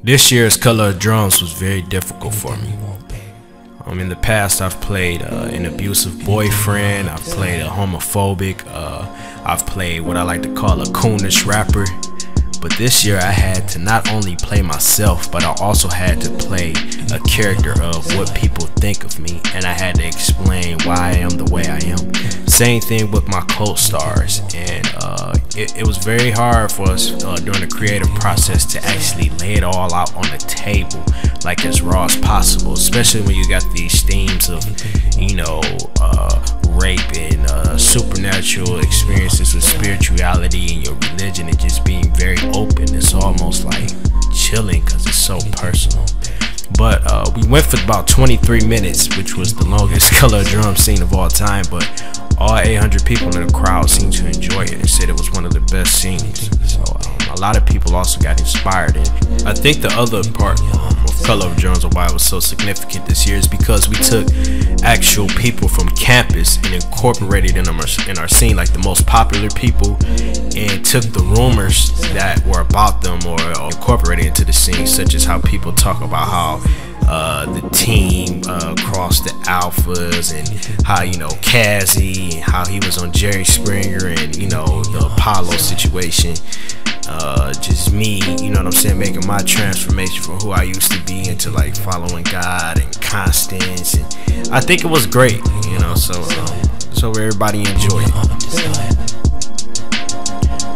This year's Color of Drums was very difficult for me. In the past, I've played an abusive boyfriend, I've played a homophobic, I've played what I like to call a coonish rapper. But this year I had to not only play myself, but I also had to play a character of what people think of me, and I had to explain why I am the way I am. Same thing with my co-stars, and it was very hard for us during the creative process to actually lay it all out on the table like as raw as possible, especially when you got these themes of, you know, rape and supernatural experiences with spirituality and your religion, and just being very open. It's almost like chilling because it's so personal. But we went for about 23 minutes, which was the longest Color of Drum scene of all time, but all 800 people in the crowd seemed to enjoy it and said it was one of the best scenes. So a lot of people also got inspired. And I think the other part of Color of Drums and why it was so significant this year is because we took actual people from campus and incorporated in our scene, like the most popular people, and took the rumors that were about them or incorporated into the scene, such as how people talk about how the team crossed the alphas, and how, you know, Cassie, and how he was on Jerry Springer, and, you know, the Apollo situation. Just me, you know what I'm saying, making my transformation from who I used to be into like following God and Constance, and I think it was great, you know, so everybody enjoyed it.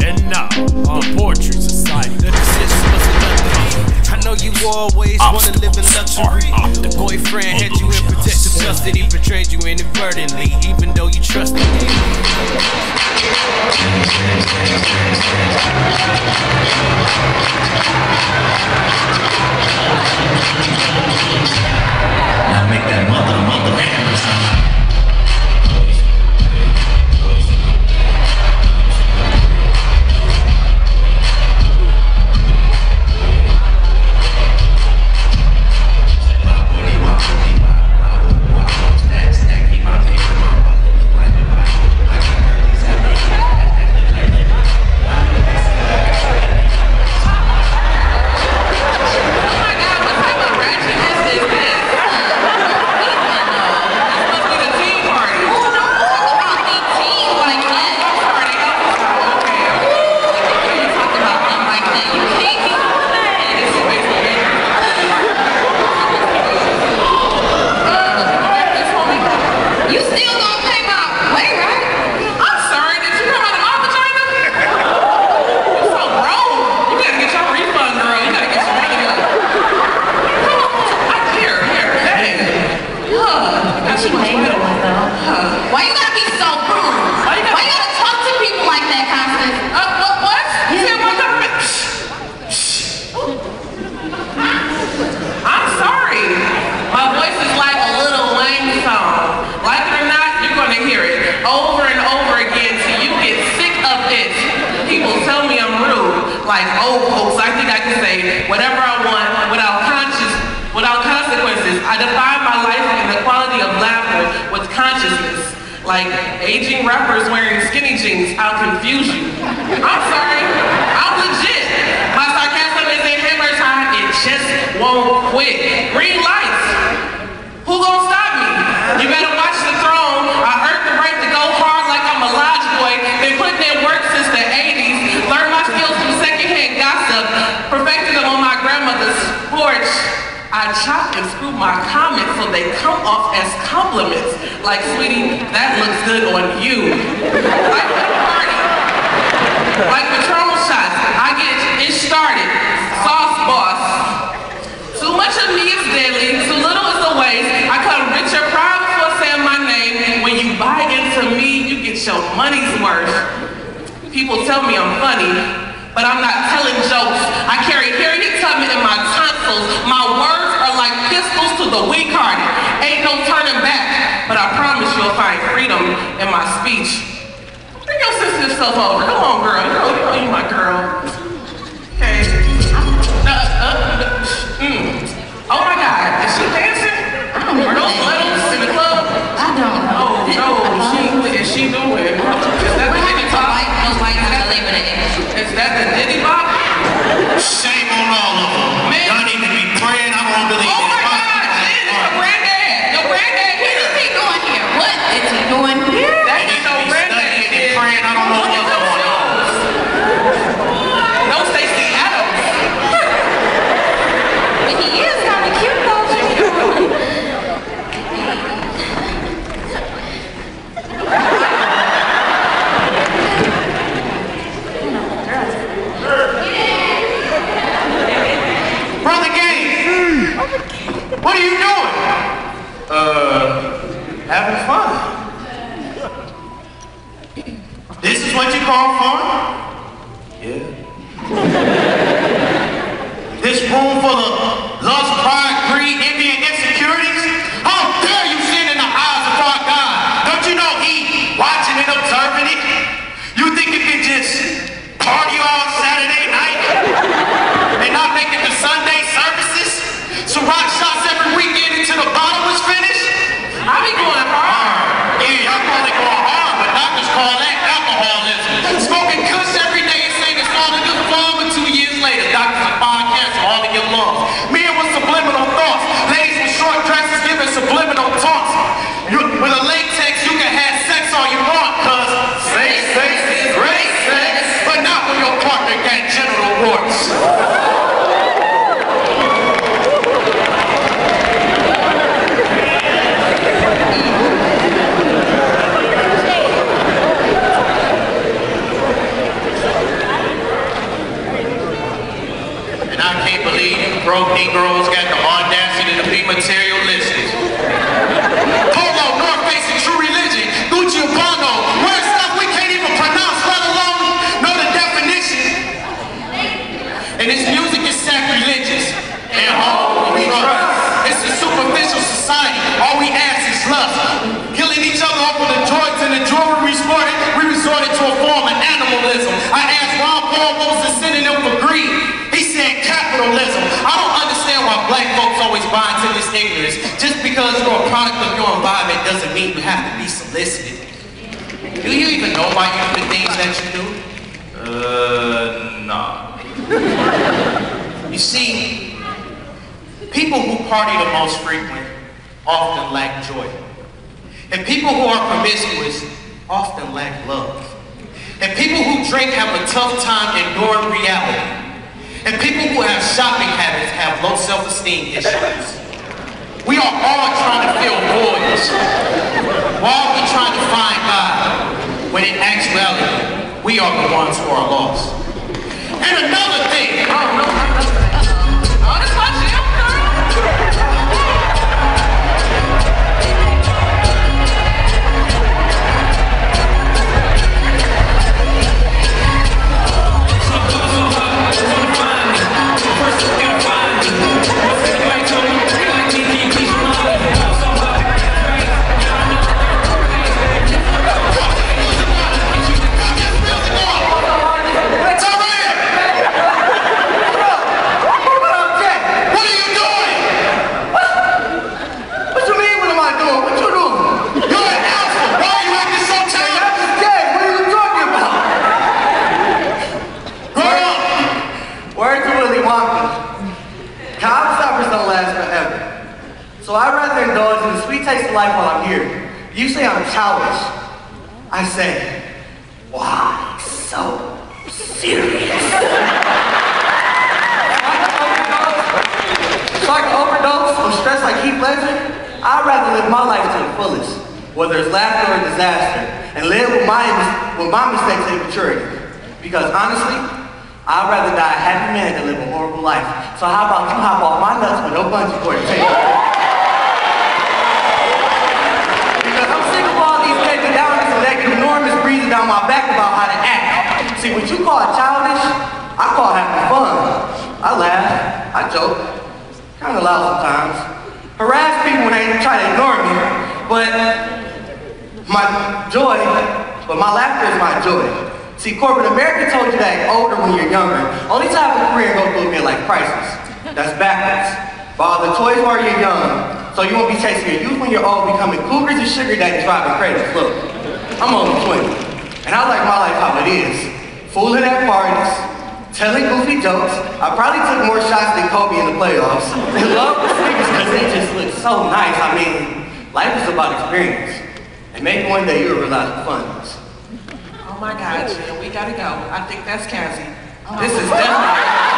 And now, our Poetry Society. I know you always wanna live in luxury. The boyfriend had you in protective custody, betrayed you inadvertently, even though you trusted me. Now make that mother sound. Like old folks, I think I can say whatever I want without consequences. I define my life in the quality of laughter with consciousness. Like aging rappers wearing skinny jeans, I'll confuse you. I'm sorry, I'm legit. My sarcasm isn't hammer time, it just won't quit. Green lights, who gon' stop me? You better watch The Throne. I earned the right to go hard like I'm a lodge boy. Been putting in work since the 80s. Learned my skills from secondhand gossip. Perfected them on my grandmother's porch. I chop and screw my comments so they come off as compliments. Like, sweetie, that looks good on you. Like a party. Like Patron shots. I get it started. Sauce boss. Too much of me is deadly. Too little is a waste. I come richer, proud before saying my name. When you buy into me, you get your money's worth. People tell me I'm funny, but I'm not telling jokes. I carry Harriet Tubman in my tonsils. My words are like pistols to the weak-hearted. Ain't no turning back, but I promise you'll find freedom in my speech. Bring your sensitive self over. Come on, girl. You know you my girl. Okay. Oh my God, is she dancing? I don't know. Are those littles in the club? I don't know. Oh no, what is she doing? Is that the Diddy Bop? Is that the Diddy Bop? Shame on all of them. Man, Having fun. This is what you call fun? Yeah. This room full of lust, pride, greed, envy, and insecurities? How dare you sin in the eyes of our God? Don't you know He watching and observing it? You think you can just party all Saturday night and not make it to Sunday services? So rock shots every weekend until the bottle was finished? I be going hard. Yeah, y'all call it going hard, but doctors call that alcoholism. Smoking kush every day and saying it's all a good fun, but 2 years later, doctors are finding cancer all in your lungs. Men with subliminal thoughts. Ladies with short dresses giving subliminal taunts. With a latex, you can have sex all you want, cause safe sex is great sex, but not when your partner got genital warts. Broke Negroes got the audacity to be materialistic. Polo, North Face, and True Religion, Gucci and Bono, wear stuff we can't even pronounce, let alone know the definition. And this music is sacrilegious. And all we trust. It's a superficial society. All we ask is lust. Killing each other over the joints and the jewelry we sported, we resorted to a form of animalism. I asked Ron Paul what was the synonym for greed. He said capitalism. I don't understand why black folks always buy into this ignorance. Just because you're a product of your environment doesn't mean you have to be solicited. Do you even know why you do the things that you do? Nah. You see, people who party the most frequent often lack joy. And people who are promiscuous often lack love. And people who drink have a tough time enduring reality. And people who have shopping habits have low self-esteem issues. We are all trying to fill voids. Why are we trying to find God when in actuality, we are the ones who are lost? And another thing. Oh, that's my jam, girl. So I'd rather indulge in the sweet taste of life while I'm here. You say I'm childish. I say, why so serious? So I can overdose or stress like Heath Ledger? I'd rather live my life to the fullest, whether it's laughter or disaster, and live with my mistakes and maturity. Because honestly, I'd rather die a happy man than live a horrible life. So how about you hop off my nuts with no bungee cord to take it? Enormous breathing down my back about how to act. See, what you call childish, I call having fun. I laugh, I joke, kind of loud sometimes. Harass people when they try to ignore me, but my laughter is my joy. See, corporate America told you that older when you're younger. Only to have a career and go through a midlife crisis. That's backwards. Buy all the toys while you're young, so you won't be chasing your youth when you're old, becoming cougars and sugar daddies driving cradles. Look. I'm only 20, and I like my life how it is. Fooling at parties, telling goofy jokes. I probably took more shots than Kobe in the playoffs. And love the sneakers because they just look so nice. I mean, life is about experience. And maybe one day you'll realize the fun is. Oh my God, Jill, we gotta go. I think that's Cassie. This is definitely...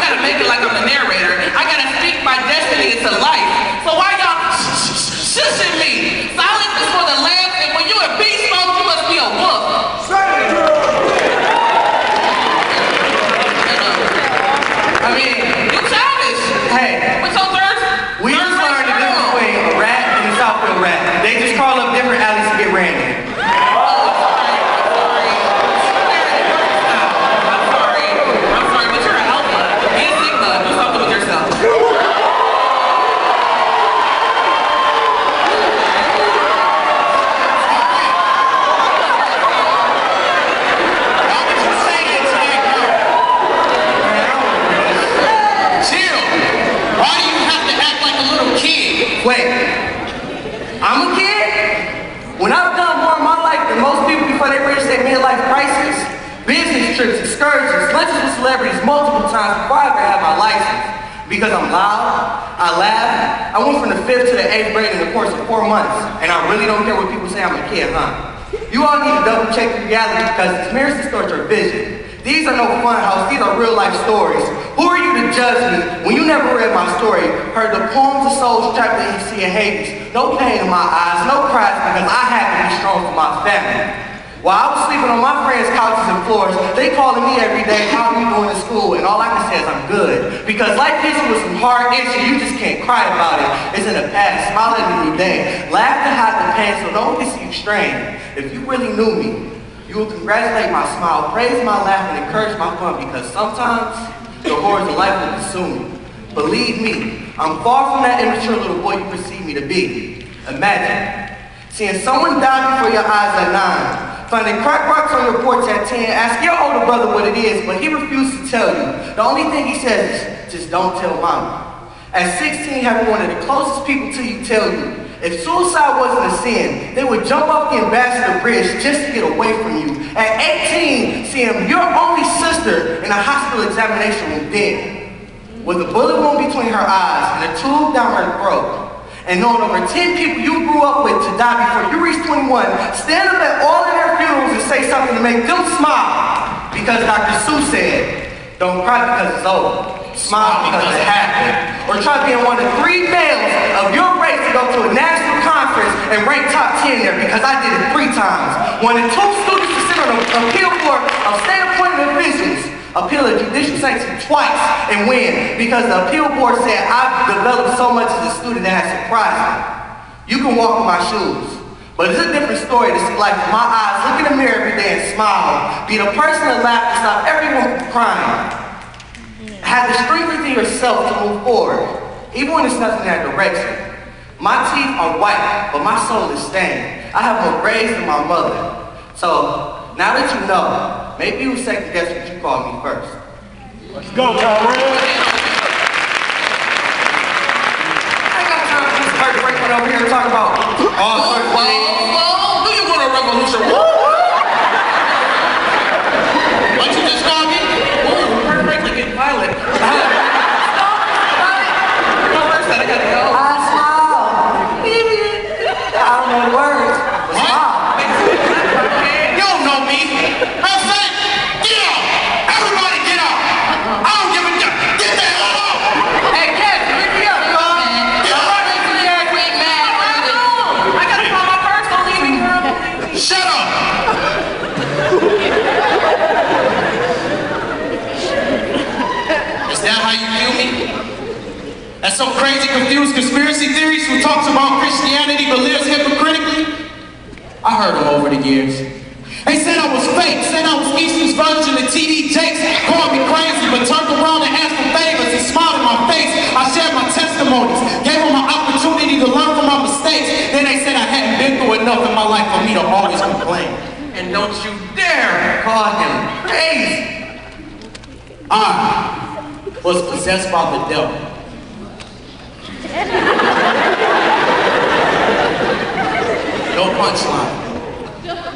gotta make it like I'm the narrator. I gotta speak my destiny into life. So why y'all shushing me? Silence is for the lambs, and when you a beast mode, you must be a wolf. I mean, you childish. Hey, What's your third? we just learned the difference between a rat and a Southfield rat. They just call up different alleys to get ran in. Wait, I'm a kid? When I've done more in my life than most people before they reach their midlife crisis, business trips, excursions, lunches with celebrities multiple times before I ever had my license. Because I'm loud, I laugh, I went from the 5th to the 8th grade in the course of 4 months, and I really don't care what people say I'm a kid, huh? You all need to double check the reality because this mirrors distort your vision. These are no fun house, these are real life stories. Who are you to judge me when you never read my story? Heard the poems of souls trapped in sea and Hades. No pain in my eyes, no cries because I had to be strong for my family. While I was sleeping on my friends' couches and floors, they calling me every day, how are you doing in school? And all I can say is I'm good. Because life hits you with some hard issues, you just can't cry about it. It's in the past, smile at a new day. Laugh to hide the pain so don't deceive strain. If you really knew me, you will congratulate my smile, praise my laugh, and encourage my fun because sometimes the horrors of life will consume me. Believe me, I'm far from that immature little boy you perceive me to be. Imagine seeing someone die before your eyes at 9, finding crack rocks on your porch at 10, ask your older brother what it is, but he refused to tell you. The only thing he says is, just don't tell mama. At 16, having one of the closest people to you tell you, if suicide wasn't a sin, they would jump off the Ambassador Bridge just to get away from you. At 18, seeing your only sister in a hospital examination room dead, with a bullet wound between her eyes and a tube down her throat, and knowing over 10 people you grew up with to die before you reach 21, stand up at all of their funerals and say something to make them smile. Because Dr. Seuss said, don't cry because it's over. Smile because it happened. Or try being one of 3 males of your race to go to a national conference and rank top 10 there because I did it 3 times. One of 2 students to sit on an appeal board of state appointed officials, appeal a judicial sanction twice and win because the appeal board said I've developed so much as a student that has surprised me. You can walk in my shoes, but it's a different story to see life with my eyes, look in the mirror every day and smile. Be the person that laughs to stop everyone from crying. Have the strength within yourself to move forward, even when it's nothing in that direction. My teeth are white, but my soul is stained. I have more grays than my mother. So, now that you know, maybe you second guess what you called me first. Let's go, Conrad. I ain't got time for this first break over here to talk about all sorts of things. Do you want a revolution? What you just called me? Perfectly getting violent. I gotta go. I smile. I don't know the words. But smile. You don't know me. I'm saying, get out. Everybody get out. I don't give a damn. Get the hell out. Hey, Kev, pick me up, bro. I gotta find my purse. Don't leave me, girl. Shut up. Is that how you feel me? As some crazy, confused conspiracy theorist who talks about Christianity but lives hypocritically? I heard them over the years. They said I was fake, said I was Easton's version of T.D. Jakes, called me crazy, but turned around and asked for favors and smiled in my face. I shared my testimonies, gave them an opportunity to learn from my mistakes. Then they said I hadn't been through enough in my life for me to always complain. And don't you dare Call him crazy. I was possessed by the devil. No punchline.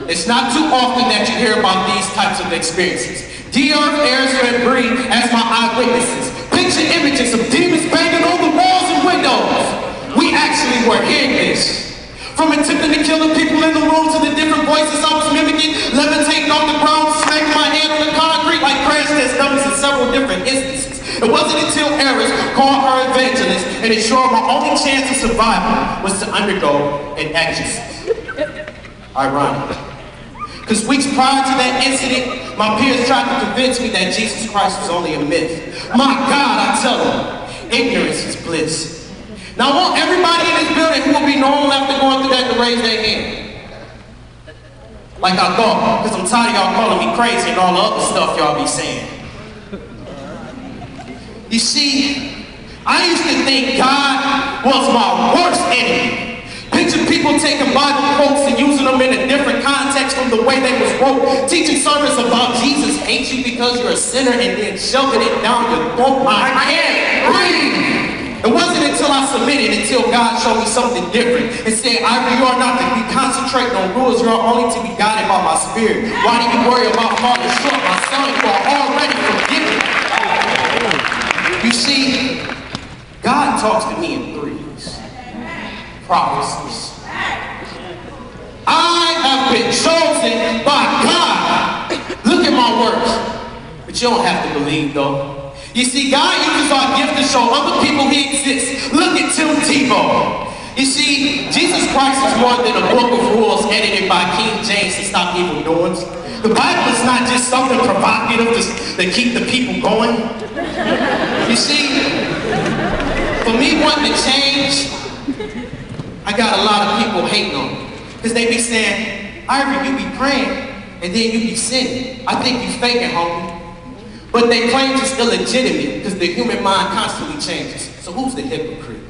It's not too often that you hear about these types of experiences. The earth, airs, and breathe as my eyewitnesses. Picture images of demons banging on the walls and windows. We actually were hearing this. From attempting to kill the people in the room to the different voices I was mimicking, levitating off the ground, smacking my head on the concrete like crash test dummies in several different instances. It wasn't until Eris called her evangelist and ensured my only chance of survival was to undergo an exorcism. Ironic. Because weeks prior to that incident, my peers tried to convince me that Jesus Christ was only a myth. My God, I tell them, ignorance is bliss. Now I want everybody in this building who will be normal after going through that to raise their hand. Like I thought, because I'm tired of y'all calling me crazy and all the other stuff y'all be saying. You see, I used to think God was my worst enemy. Picture people taking Bible quotes and using them in a different context from the way they was wrote. Teaching sermons about Jesus hates you because you're a sinner and then shoving it down your throat. I can't breathe. It wasn't until I submitted until God showed me something different and said, Ivory, you are not to be concentrating on rules, you are only to be guided by my spirit. Why do you worry about falling short? My son, you are already forgiven. You see, God talks to me in threes. Prophecies. I have been chosen by God. Look at my works. But you don't have to believe though. You see, God uses our gift to show other people He exists. Look at Tim Tebow. You see, Jesus Christ is more than a book of rules edited by King James to stop evil doings. The Bible is not just something provocative to keep the people going. You see, for me wanting to change, I got a lot of people hating on me. Because they be saying, Ivory, you be praying, and then you be sinning. I think you faking, homie. But they claim it's illegitimate because the human mind constantly changes. So who's the hypocrite?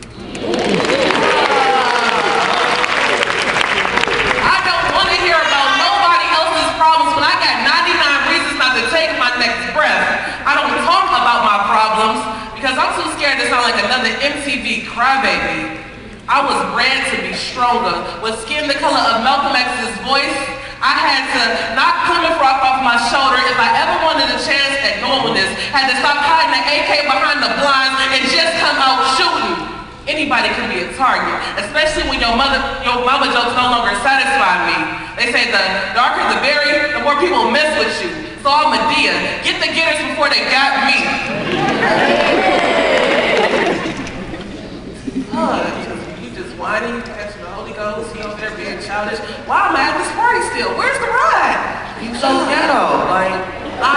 I don't want to hear about nobody else's problems when I got 99 reasons not to take my next breath. I don't talk about my problems because I'm too scared to sound like another MTV crybaby. I was bred to be stronger. With skin the color of Malcolm X's voice, I had to knock Plymouth Rock off my shoulder if I ever wanted a chance at normalness. Had to stop hiding the AK behind the blinds and just come out shooting. Anybody can be a target, especially when your mama jokes no longer satisfy me. They say the darker the berry, the more people mess with you. So I'm Medea. Get the getters before they got me. Whining, catching the Holy Ghost, he over there being childish. Why am I at this party still? Where's the ride? You so ghetto, like. I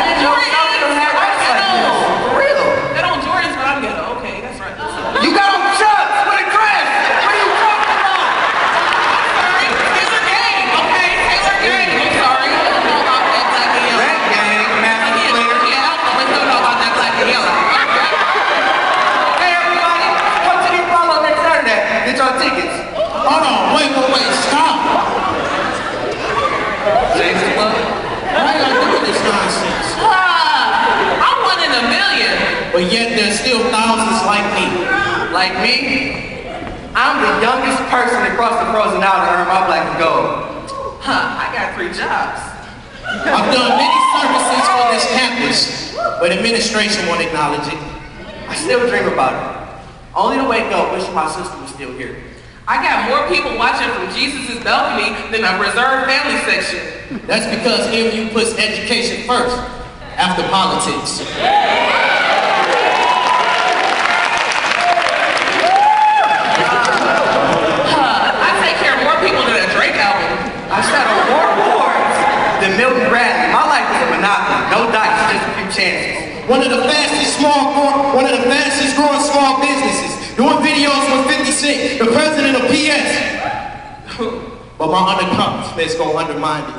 didn't know something had rights like this. For real. They don't Jordans, but I'm ghetto. Okay, that's right. You got on chucks with a dress. What are you talking about? I'm sorry. Taylor Gang, okay? Taylor Gang. I'm sorry. I don't know about that black and yellow. Red gang, master player. Yeah, I don't know about that black and yellow. Get your tickets. Hold on, wait, stop. James Club. Why are you doing this nonsense? I'm one in a million. But yet there's still thousands like me. Like me? I'm the youngest person to cross the frozen out to earn my black and gold. I got 3 jobs. I've done many services on this campus, but administration won't acknowledge it. I still dream about it. Only to wake up wishing my sister was still here. I got more people watching from Jesus' balcony than a reserved family section. That's because MU puts education first, after politics. I take care of more people than a Drake album. I sat on more boards than Milton Bradley. My life was a monopoly. No dice, just a few chances. One of the fastest growing small businesses, doing videos with 50 Cent, the president of PS. But my undercommitments gonna undermine it.